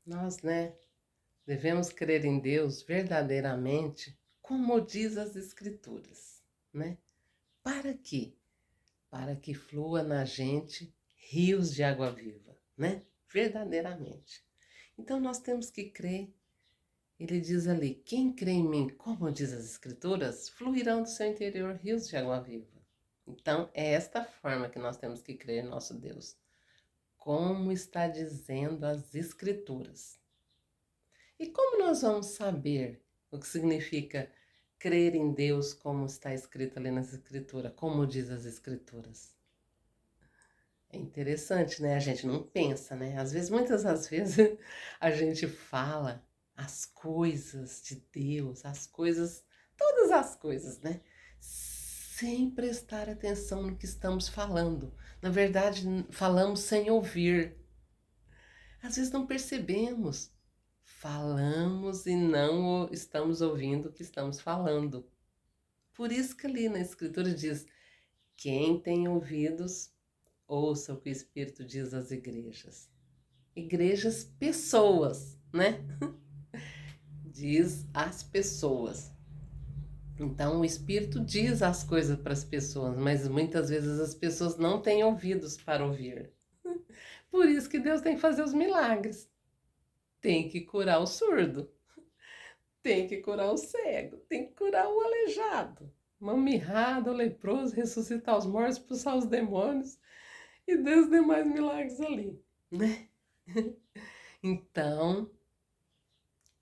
Nós, né, devemos crer em Deus verdadeiramente, como diz as Escrituras, né? Para quê? Para que flua na gente rios de água viva, né? Verdadeiramente. Então nós temos que crer. Ele diz ali: quem crê em mim, como diz as Escrituras, fluirão do seu interior rios de água viva. Então é esta forma que nós temos que crer em nosso Deus, como está dizendo as Escrituras. E como nós vamos saber o que significa crer em Deus como está escrito ali nas Escrituras, como diz as Escrituras? É interessante, né? A gente não pensa, né? Às vezes, muitas das vezes, a gente fala as coisas de Deus, as coisas, todas as coisas, né? Sem prestar atenção no que estamos falando. Na verdade, falamos sem ouvir. Às vezes não percebemos. Falamos e não estamos ouvindo o que estamos falando. Por isso que ali na Escritura diz: quem tem ouvidos, ouça o que o Espírito diz às igrejas. Igrejas, pessoas, né? Diz às pessoas. Então o Espírito diz as coisas para as pessoas, mas muitas vezes as pessoas não têm ouvidos para ouvir. Por isso que Deus tem que fazer os milagres. Tem que curar o surdo, tem que curar o cego, tem que curar o aleijado, uma mirrada, o leproso, ressuscitar os mortos, expulsar os demônios e Deus demais milagres ali, né? Então,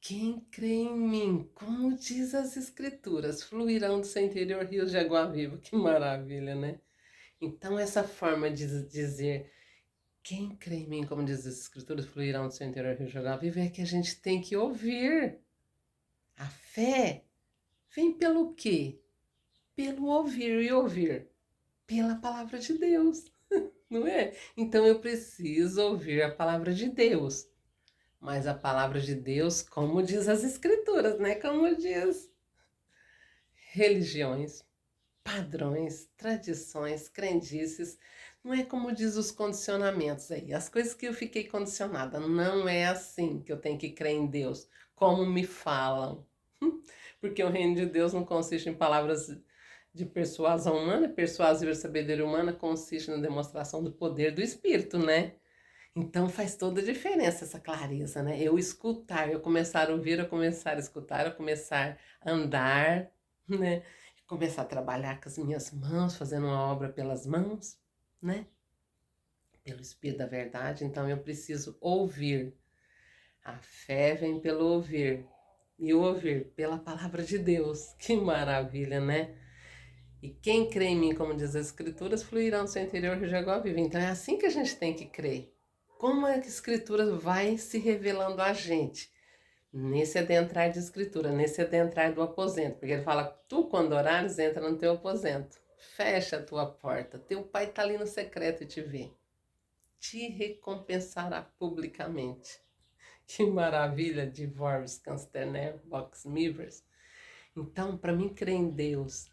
quem crê em mim, como diz as Escrituras, fluirão do seu interior rios de água viva. Que maravilha, né? Então, essa forma de dizer quem crê em mim, como diz as Escrituras, fluirão do seu interior rios de água viva, é que a gente tem que ouvir. A fé vem pelo quê? Pelo ouvir e ouvir. Pela palavra de Deus, não é? Então eu preciso ouvir a palavra de Deus. Mas a palavra de Deus, como diz as Escrituras, né? Como diz religiões, padrões, tradições, crendices, não é como diz os condicionamentos aí, as coisas que eu fiquei condicionada, não é assim que eu tenho que crer em Deus, como me falam. Porque o reino de Deus não consiste em palavras de persuasão humana, persuasão e sabedoria humana consiste na demonstração do poder do Espírito, né? Então faz toda a diferença essa clareza, né? Eu escutar, eu começar a ouvir, eu começar a escutar, eu começar a andar, né? Começar a trabalhar com as minhas mãos, fazendo uma obra pelas mãos, né? Pelo Espírito da verdade. Então eu preciso ouvir. A fé vem pelo ouvir. E o ouvir pela palavra de Deus. Que maravilha, né? E quem crê em mim, como diz as Escrituras, fluirão do seu interior rio de água viva. Então é assim que a gente tem que crer. Como é que a Escritura vai se revelando a gente? Nesse adentrar de Escritura, nesse adentrar do aposento. Porque ele fala, tu quando orares, entra no teu aposento. Fecha a tua porta. Teu pai está ali no secreto e te vê. Te recompensará publicamente. Que maravilha de Vorves, Cansterner, Box Mivers. Então, para mim crer em Deus,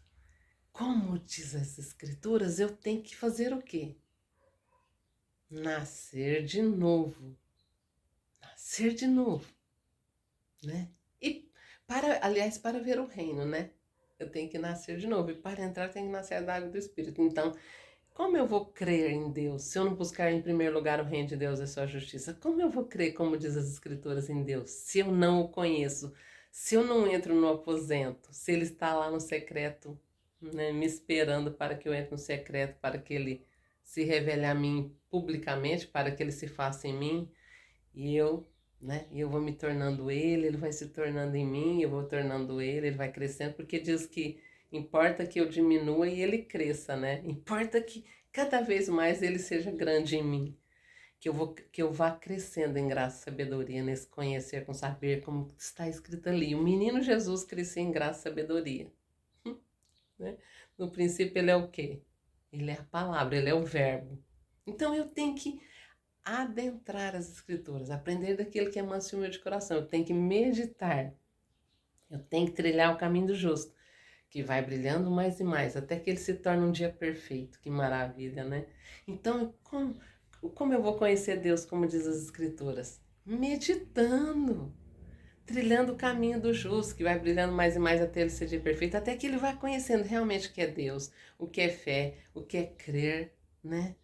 como diz as Escrituras, eu tenho que fazer o quê? Nascer de novo. Nascer de novo, né? E aliás, para ver o reino, né? Eu tenho que nascer de novo. E para entrar, eu tenho que nascer da água do Espírito. Então, como eu vou crer em Deus se eu não buscar em primeiro lugar o reino de Deus e a sua justiça? Como eu vou crer, como diz as Escrituras, em Deus se eu não o conheço? Se eu não entro no aposento? Se ele está lá no secreto, né, me esperando para que eu entre no secreto, para que ele se revele a mim publicamente, para que ele se faça em mim e eu, né, eu vou me tornando ele vai se tornando em mim, eu vou tornando ele vai crescendo, porque diz que importa que eu diminua e ele cresça, né? Importa que cada vez mais ele seja grande em mim, que eu vá crescendo em graça e sabedoria, nesse conhecer com saber, como está escrito ali. O menino Jesus crescia em graça e sabedoria, né? No princípio ele é o quê? Ele é a palavra, ele é o verbo. Então eu tenho que adentrar as escrituras, aprender daquilo que é manso e humilde de coração. Eu tenho que meditar. Eu tenho que trilhar o caminho do justo, que vai brilhando mais e mais, até que ele se torne um dia perfeito. Que maravilha, né? Então, como eu vou conhecer Deus, como diz as escrituras? meditando, trilhando o caminho do justo, que vai brilhando mais e mais até ele ser de perfeito, até que ele vai conhecendo realmente o que é Deus, o que é fé, o que é crer, né?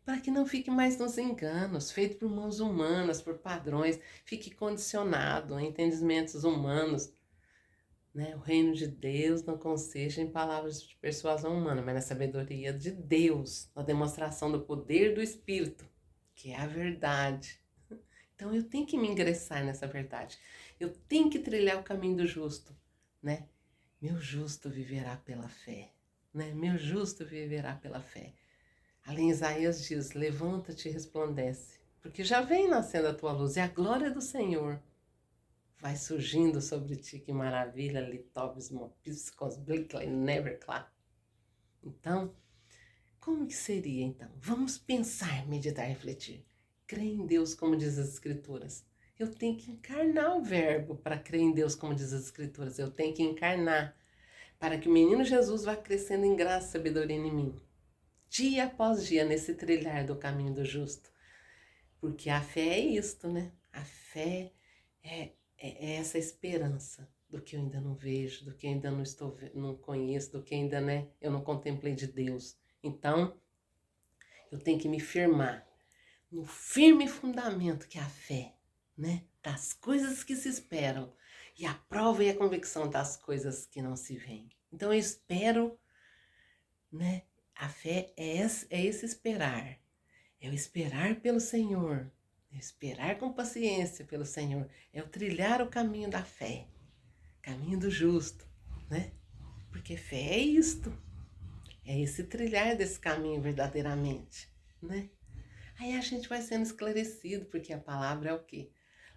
Para que não fique mais nos enganos, feito por mãos humanas, por padrões, fique condicionado a entendimentos humanos, né? O reino de Deus não consiste em palavras de persuasão humana, mas na sabedoria de Deus, na demonstração do poder do Espírito, que é a verdade. Então eu tenho que me ingressar nessa verdade. Eu tenho que trilhar o caminho do justo, né? Meu justo viverá pela fé, né? Meu justo viverá pela fé. Ali em Isaías diz: levanta-te e resplandece, porque já vem nascendo a tua luz e a glória do Senhor vai surgindo sobre ti. Que maravilha, litobis, mopiscos, blickley, neverclá. Então, como que seria então? Vamos pensar, meditar, refletir. Crer em Deus como diz as Escrituras. Eu tenho que encarnar o verbo para crer em Deus como diz as Escrituras. Eu tenho que encarnar para que o menino Jesus vá crescendo em graça e sabedoria em mim. Dia após dia nesse trilhar do caminho do justo. Porque a fé é isto, né? A fé é essa esperança do que eu ainda não vejo, do que eu ainda não conheço, do que ainda, né, eu não contemplei de Deus. Então, eu tenho que me firmar no firme fundamento que é a fé, né? Das coisas que se esperam e a prova e a convicção das coisas que não se veem. Então, eu espero, né? A fé é esse esperar. É o esperar pelo Senhor. É o esperar com paciência pelo Senhor. É o trilhar o caminho da fé. Caminho do justo, né? Porque fé é isto. É esse trilhar desse caminho verdadeiramente, né? Aí a gente vai sendo esclarecido, porque a palavra é o quê?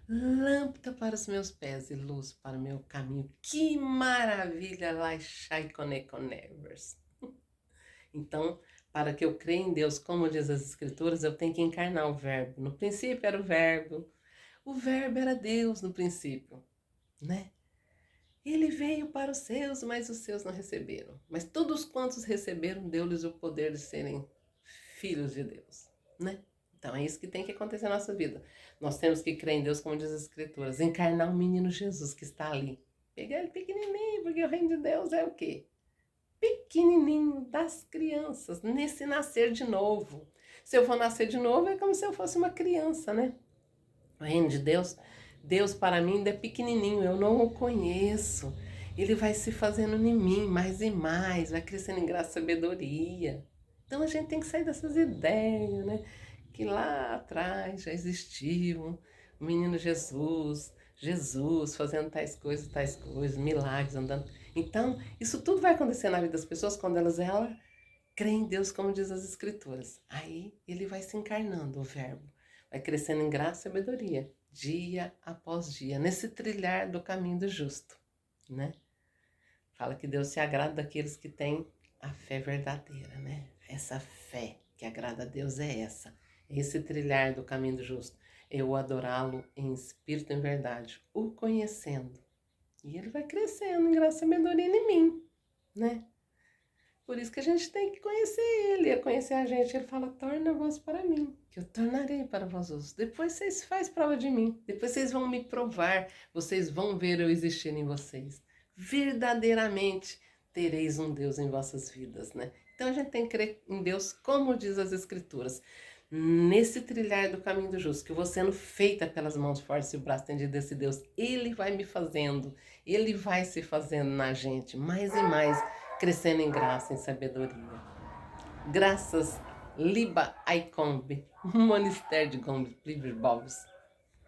Lâmpada para os meus pés e luz para o meu caminho. Que maravilha! Laixai conevers. Então, para que eu creia em Deus, como diz as Escrituras, eu tenho que encarnar o verbo. No princípio era o verbo. O verbo era Deus no princípio, né? Ele veio para os seus, mas os seus não receberam. Mas todos quantos receberam, deu-lhes o poder de serem filhos de Deus, né? Então é isso que tem que acontecer na nossa vida. Nós temos que crer em Deus, como diz as Escrituras, encarnar o menino Jesus que está ali. Pegar ele pequenininho, porque o reino de Deus é o quê? Pequenininho das crianças, nesse nascer de novo. Se eu for nascer de novo, é como se eu fosse uma criança, né? O reino de Deus, Deus para mim ainda é pequenininho, eu não o conheço. Ele vai se fazendo em mim mais e mais, vai crescendo em graça e sabedoria. Então a gente tem que sair dessas ideias, né? Que lá atrás já existiu o menino Jesus, Jesus fazendo tais coisas, milagres andando. Então, isso tudo vai acontecer na vida das pessoas quando elas creem em Deus, como diz as Escrituras. Aí ele vai se encarnando, o verbo. Vai crescendo em graça e sabedoria, dia após dia, nesse trilhar do caminho do justo, né? Fala que Deus se agrada daqueles que têm a fé verdadeira, né? Essa fé que agrada a Deus é essa. É esse trilhar do caminho do justo. Eu adorá-lo em espírito e em verdade, o conhecendo. E ele vai crescendo em graça e sabedoria em mim, né? Por isso que a gente tem que conhecer ele, a conhecer a gente. Ele fala, torna vós para mim, que eu tornarei para vós outros. Depois vocês fazem prova de mim, depois vocês vão me provar, vocês vão ver eu existir em vocês. Verdadeiramente tereis um Deus em vossas vidas, né? Então a gente tem que crer em Deus como diz as Escrituras. Nesse trilhar do caminho do justo, que eu vou sendo feita pelas mãos fortes e o braço tendido desse Deus, Ele vai me fazendo, Ele vai se fazendo na gente, mais e mais, crescendo em graça, em sabedoria. Graças, Liba Aikombe, Ministério de Gomes, Livre Bobs.